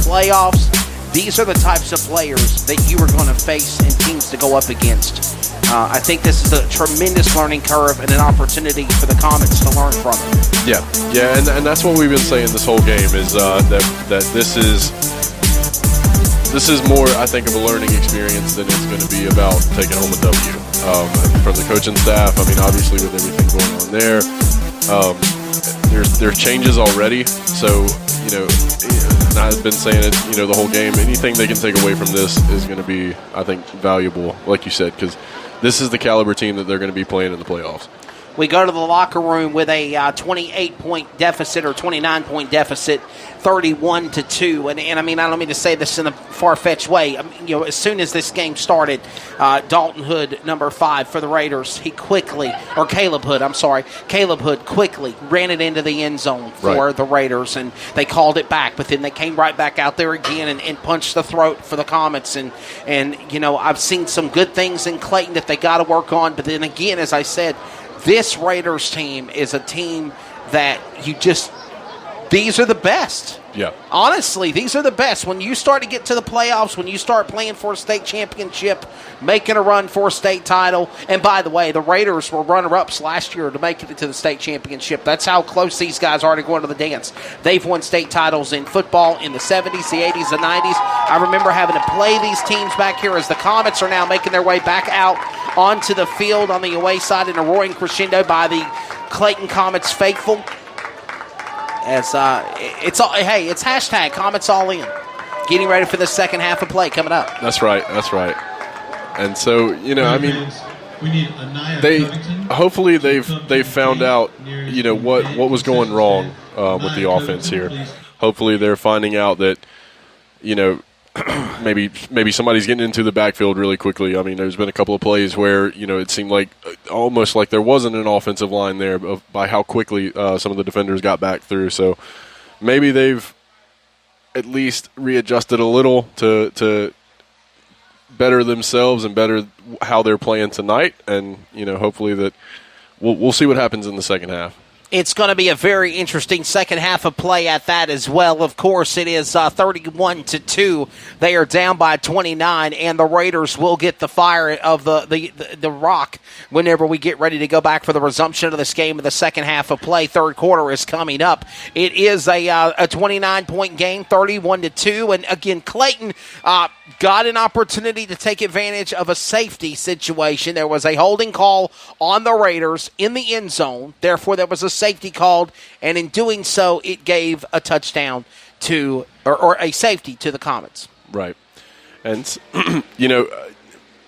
playoffs, these are the types of players that you are going to face and teams to go up against. I think this is a tremendous learning curve and an opportunity for the Comets to learn from it. Yeah, and that's what we've been saying this whole game is that this is more, I think, of a learning experience than it's going to be about taking home a W. From the coaching staff, I mean, obviously with everything going on there, there's changes already. So, and I've been saying it, the whole game. Anything they can take away from this is going to be, I think, valuable, like you said, because this is the caliber team that they're going to be playing in the playoffs. We go to the locker room with a 28-point deficit or 29-point deficit, 31-2. And I mean, I don't mean to say this in a far-fetched way. I mean, as soon as this game started, Dalton Hood, number 5 for the Raiders, Caleb Hood quickly ran it into the end zone for the Raiders, and they called it back. But then they came right back out there again and punched the throat for the Comets. And I've seen some good things in Clayton that they got to work on. But then again, as I said, this Raiders team is a team that these are the best. Yeah. Honestly, these are the best. When you start to get to the playoffs, when you start playing for a state championship, making a run for a state title, and by the way, the Raiders were runner-ups last year to make it to the state championship. That's how close these guys are to going to the dance. They've won state titles in football in the 70s, the 80s, the 90s. I remember having to play these teams back here as the Comets are now making their way back out onto the field on the away side in a roaring crescendo by the Clayton Comets faithful. As it's hashtag Comets all in. Getting ready for the second half of play coming up. That's right. And so, I mean, hopefully they've found out, what was going wrong with the offense here. Hopefully they're finding out that, maybe somebody's getting into the backfield really quickly. I mean, there's been a couple of plays where, it seemed like almost like there wasn't an offensive line there by how quickly some of the defenders got back through. So maybe they've at least readjusted a little to better themselves and better how they're playing tonight. And, hopefully that we'll see what happens in the second half. It's going to be a very interesting second half of play at that as well. Of course, it is 31-2. They are down by 29, and the Raiders will get the fire of the rock whenever we get ready to go back for the resumption of this game in the second half of play. Third quarter is coming up. It is a 29-point game, 31-2, and again, Clayton got an opportunity to take advantage of a safety situation. There was a holding call on the Raiders in the end zone. Therefore, there was a safety called, and in doing so, it gave a touchdown to, or a safety to the Comets. Right. And,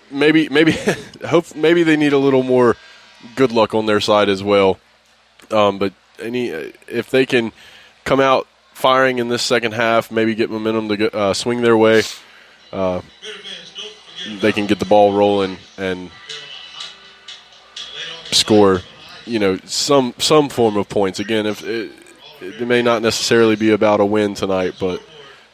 maybe they need a little more good luck on their side as well. But if they can come out firing in this second half, maybe get momentum to swing their way, they can get the ball rolling and score, some form of points. Again, if it may not necessarily be about a win tonight, but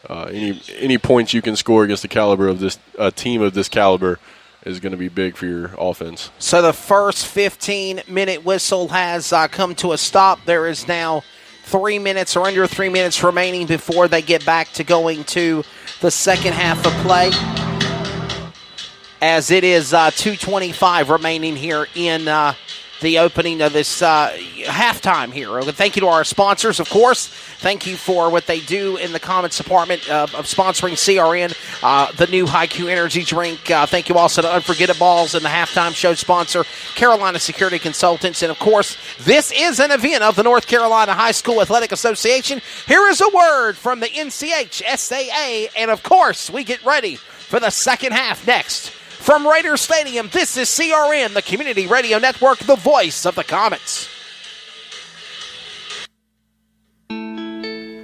any points you can score against the caliber of this team of this caliber is going to be big for your offense. So the first 15-minute whistle has come to a stop. There is now 3 minutes or under 3 minutes remaining before they get back to going to the second half of play, as it is 2:25 remaining here in the opening of this halftime here. Thank you to our sponsors, of course. Thank you for what they do in the Comets department of sponsoring CRN, the new HiQ Energy Drink. Thank you also to Unforgettables and the halftime show sponsor, Carolina Security Consultants. And, of course, this is an event of the North Carolina High School Athletic Association. Here is a word from the NCHSAA. And, of course, we get ready for the second half next. From Raiders Stadium, this is CRN, the Community Radio Network, the voice of the Comets.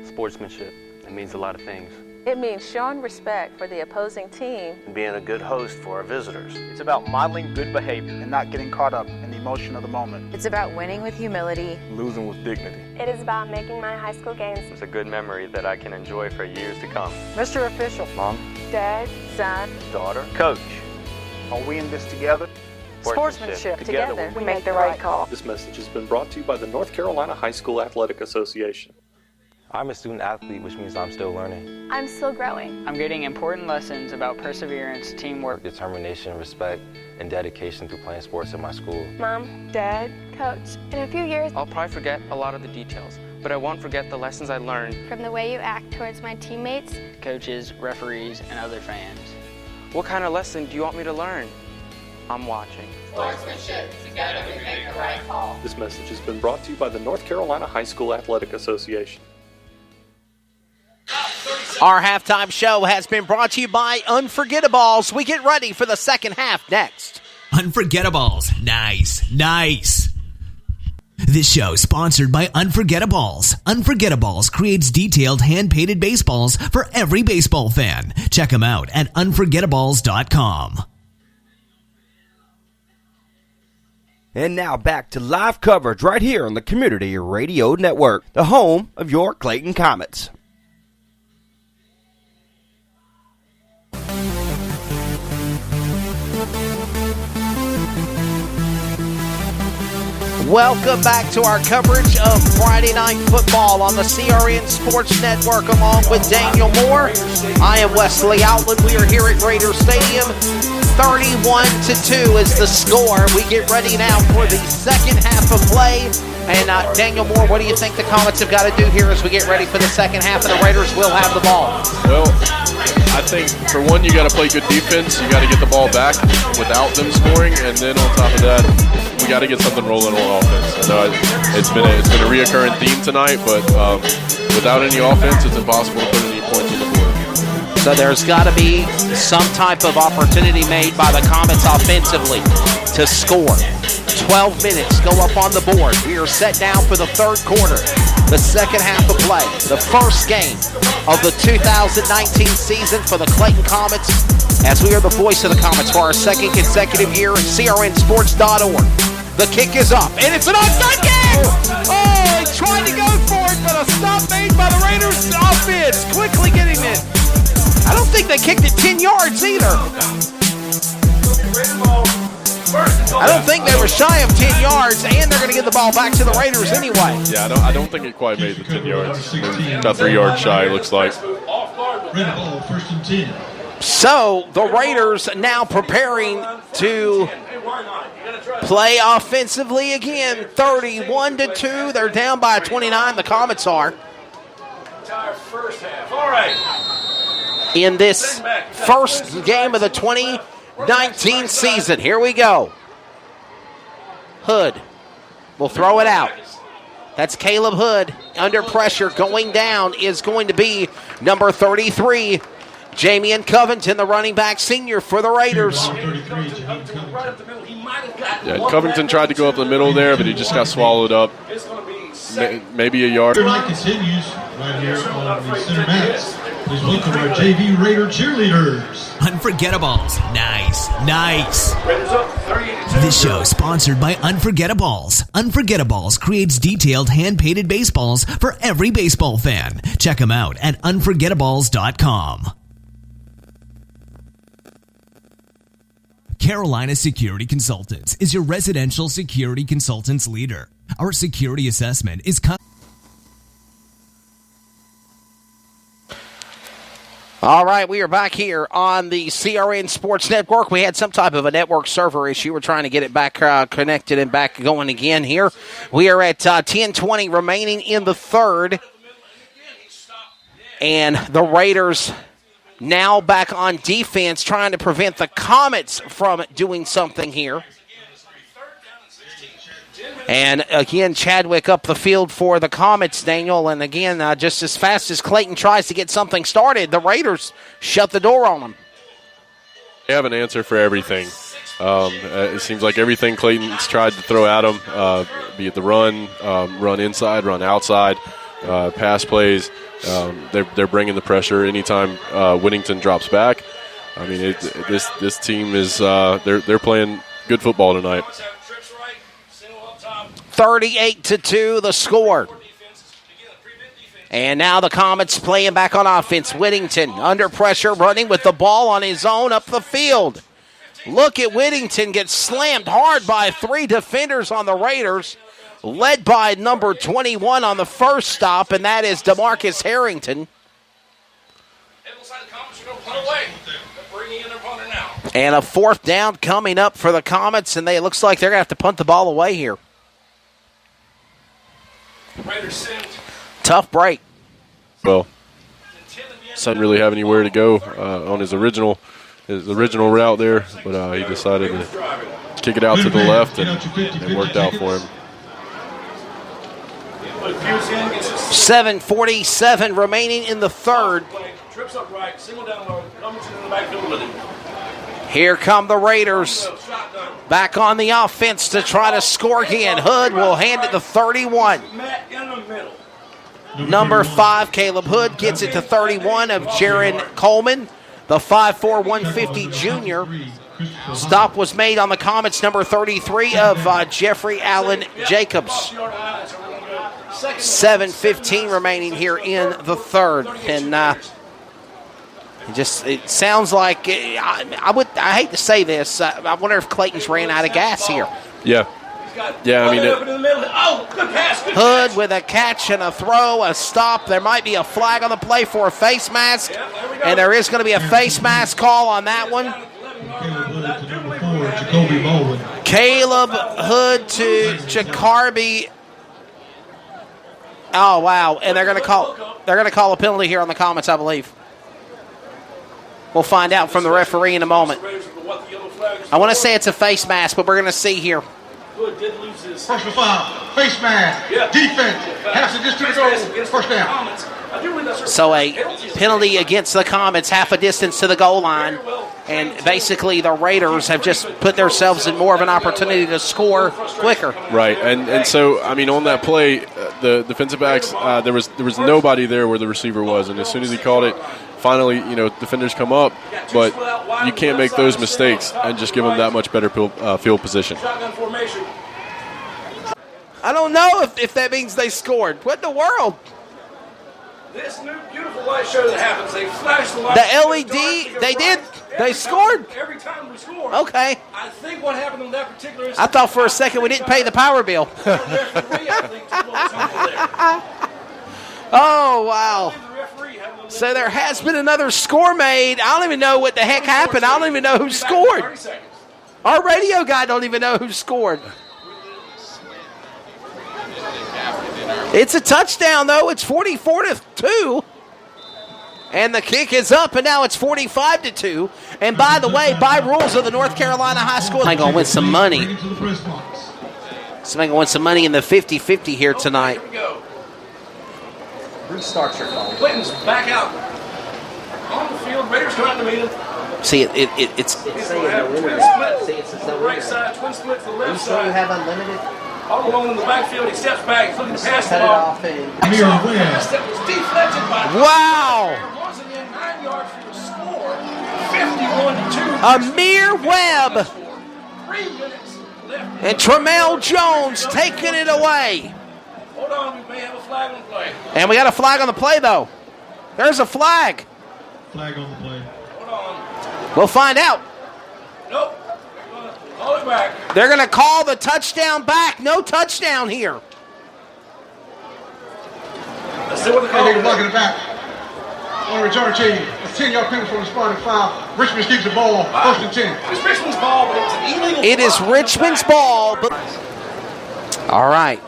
Sportsmanship, it means a lot of things. It means showing respect for the opposing team. And being a good host for our visitors. It's about modeling good behavior and not getting caught up in the emotion of the moment. It's about winning with humility. Losing with dignity. It is about making my high school games. It's a good memory that I can enjoy for years to come. Mr. Official. Mom. Dad. Son. Daughter. Coach. Are we in this together? Sportsmanship. Together we make the right call. This message has been brought to you by the North Carolina High School Athletic Association. I'm a student athlete, which means I'm still learning. I'm still growing. I'm getting important lessons about perseverance, teamwork, Determination, respect, and dedication through playing sports at my school. Mom, Dad, Coach, in a few years, I'll probably forget a lot of the details, but I won't forget the lessons I learned from the way you act towards my teammates, coaches, referees, and other fans. What kind of lesson do you want me to learn? I'm watching. Sportsmanship, together we make the right call. This message has been brought to you by the North Carolina High School Athletic Association. Our halftime show has been brought to you by Unforgettables. We get ready for the second half next. Unforgettables. Nice, nice. This show sponsored by Unforgettables. Unforgettables creates detailed hand-painted baseballs for every baseball fan. Check them out at unforgettables.com. And now back to live coverage right here on the Community Radio Network, the home of your Clayton Comets. Welcome back to our coverage of Friday Night Football on the CRN Sports Network along with Daniel Moore. I am Wesley Outland. We are here at Raider Stadium. 31-2 is the score. We get ready now for the second half of play. And Daniel Moore, what do you think the Comets have got to do here as we get ready for the second half, and the Raiders will have the ball? Well, I think for one, you got to play good defense. You got to get the ball back without them scoring, and then on top of that, we got to get something rolling on offense. So it's been a reoccurring theme tonight, but without any offense, it's impossible to put any points on the board. So there's got to be some type of opportunity made by the Comets offensively to score. 12 minutes go up on the board. We are set down for the third quarter, the second half of play, the first game of the 2019 season for the Clayton Comets, as we are the voice of the Comets for our second consecutive year at crnsports.org. The kick is up, and it's an onside kick! Oh, he tried to go for it, but a stop made by the Raiders offense, quickly getting it. I don't think they kicked it 10 yards either. I don't think they were shy of 10 yards, and they're going to get the ball back to the Raiders anyway. Yeah, I don't think it quite made the 10 yards. About 3 yards shy, it looks like. So the Raiders now preparing to play offensively again. 31-2. They're down by 29. The Comets are. In this first game of the 2019 season. Here we go. Hood will throw it out. That's Caleb Hood. Under pressure, going down is going to be number 33, Jamian Covington, the running back senior for the Raiders. Yeah, Covington tried to go up the middle there, but he just got swallowed up. Maybe a yard. Tonight continues right here on the center mats. Please welcome our JV Raider cheerleaders. Unforgettables. Nice, nice. This show sponsored by Unforgettables. Unforgettables creates detailed hand-painted baseballs for every baseball fan. Check them out at unforgettables.com. Carolina Security Consultants is your residential security consultants leader. Our security assessment is All right, we are back here on the CRN Sports Network. We had some type of a network server issue. We're trying to get it back connected and back going again here. We are at 10:20 remaining in the third. And the Raiders now back on defense, trying to prevent the Comets from doing something here. And again, Chadwick up the field for the Comets, Daniel. And again, just as fast as Clayton tries to get something started, the Raiders shut the door on them. They have an answer for everything. It seems like everything Clayton's tried to throw at them, be it the run, run inside, run outside, pass plays. They're bringing the pressure anytime Whittington drops back. I mean, this team is they're playing good football tonight. 38-2 the score. And now the Comets playing back on offense. Whittington under pressure, running with the ball on his own up the field. Look at Whittington get slammed hard by three defenders on the Raiders. led by number 21 on the first stop, and that is DeMarcus Harrington. And a fourth down coming up for the Comets, and it looks like they're going to have to punt the ball away here. Tough break. Well, didn't really have anywhere to go on his original route there, but he decided to kick it out to the left, and it worked out for him. 7:47 remaining in the third. Here come the Raiders. Back on the offense to try to score again. Hood will hand it to 31. Number 5, Caleb Hood, gets it to 31 of Jaron Coleman, the 5'4", 150 junior. Stop was made on the Comets, number 33 of Jeffrey Allen Jacobs. 7:15 remaining here in the third. And it sounds like, I hate to say this, I wonder if Clayton's ran out of gas here. Yeah, I mean, Hood with a catch and a throw, a stop. There might be a flag on the play for a face mask, and there is going to be a face mask call on that one. Caleb Hood to Jacoby. Oh wow! And they're going to call a penalty here on the Comets, I believe. We'll find out from the referee in a moment. I want to say it's a face mask, but we're going to see here. First and 5, face mask, defense, half a distance to go, first down. So a penalty against the Comets, half a distance to the goal line, and basically the Raiders have just put themselves in more of an opportunity to score quicker. Right, and so, I mean, on that play, the defensive backs, there was nobody there where the receiver was, and as soon as he called it, finally, defenders come up, but you can't make those mistakes and just give them that much better field position. I don't know if that means they scored. What in the world? This new beautiful light show that happens, they flash the light. The LED, they did. They scored. Every time we score. Okay. I think what happened on that particular instance, I thought for a second we didn't pay the power bill. Oh, wow. So there has been another score made. I don't even know what the heck happened. I don't even know who scored. Our radio guy don't even know who scored. It's a touchdown, though. It's 44-2. And the kick is up, and now it's 45-2. And by the way, by rules of the North Carolina High School, I'm going to win some money. Somebody's going to win some money in the 50-50 here tonight. Restart your phone. Clayton's back out on the field. Raiders come out to meet him. See, it's twin split. See, the right side, twin split to the left side. You have unlimited. All along in the backfield, he steps back. He's looking to pass the ball. That was deflected by. Wow! Once again, 9 yards for the score. 51-2. Amir Webb 3 minutes left. and Tramel Jones taking it away. Hold on, we may have a flag on the play. And we got a flag on the play, though. There's a flag. Flag on the play. Hold on. We'll find out. Nope. Call it back. They're going to call the touchdown back. No touchdown here. Let's see what the call is. Blocking it back. On the return team. A 10-yard penalty from the spot and foul. Richmond keeps the ball. First and 10. It's Richmond's ball, but it's an illegal. It is Richmond's ball. But all right.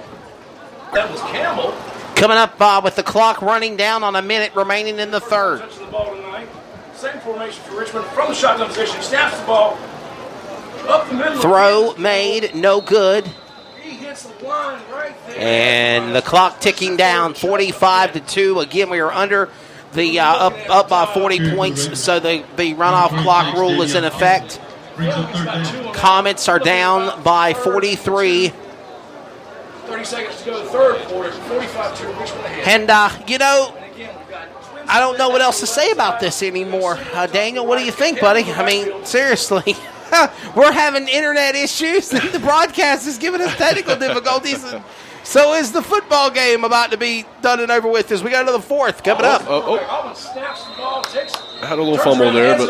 That was Campbell. Coming up with the clock running down on a minute remaining in the third. Touches the ball tonight. Same formation for Richmond from the shotgun position. Snaps the ball up the middle. Throw made, no good. He hits the line right there. And the clock ticking down, 45-2. Again, we are under the up by 40 points, so the runoff clock rule is in effect. Comets are down by 43. 30 seconds to go the third quarter. 45-2. Richmond ahead. And, I don't know what else to say about this anymore. Daniel, what do you think, buddy? I mean, seriously. We're having internet issues. The broadcast is giving us technical difficulties. And so is the football game about to be done and over with as we go to the fourth. Coming up. Had a little fumble there, but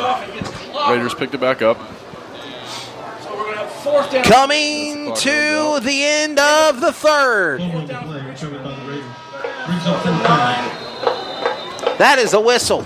Raiders picked it back up. So we're going to have 4 fourth down. Coming to the end of the third. That is a whistle.